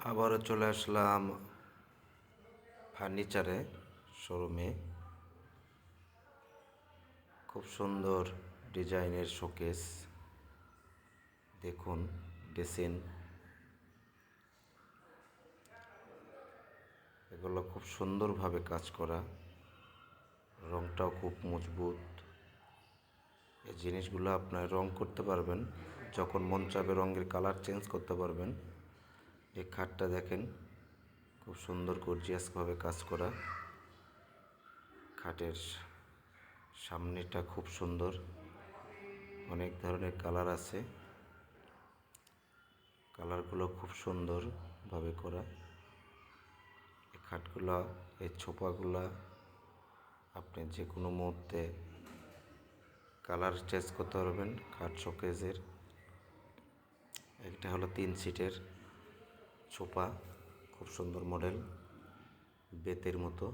আবারও চলে আসলাম ফার্নিচারে শোরুমে। খুব সুন্দর ডিজাইনের শোকেস, দেখুন ডেসিন, এগুলো খুব সুন্দরভাবে কাজ করা, রংটাও খুব মজবুত। এই জিনিসগুলো আপনার রং করতে পারবেন, যখন মন চাবে রঙের কালার চেঞ্জ করতে পারবেন। এই খাটটা দেখেন, খুব সুন্দর গর্জিয়াসভাবে কাজ করা। খাটের সামনেটা খুব সুন্দর, অনেক ধরনের কালার আছে, কালারগুলো খুব সুন্দরভাবে করা। এই খাটগুলা, এই ছোপাগুলা আপনি যে কোনো মুহূর্তে কালার চেঞ্জ করতে পারবেন। খাট শোকেজের একটা হলো 3 সিটের ছোপা, খুব সুন্দর মডেল, বেতের মতো।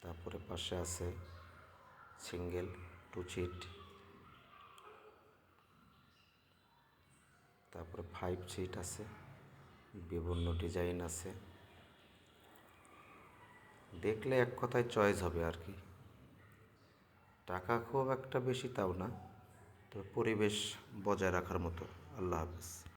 তারপরে পাশে আছে সিঙ্গেল 2 সিট, তারপরে 5 সিট আছে, বিভিন্ন ডিজাইন আছে। দেখলে এক কথায় চয়েস হবে আর কি। টাকা খুব একটা বেশি তাও না, তো পরিবেশ বজায় রাখার মতো। আল্লাহ হাফেজ।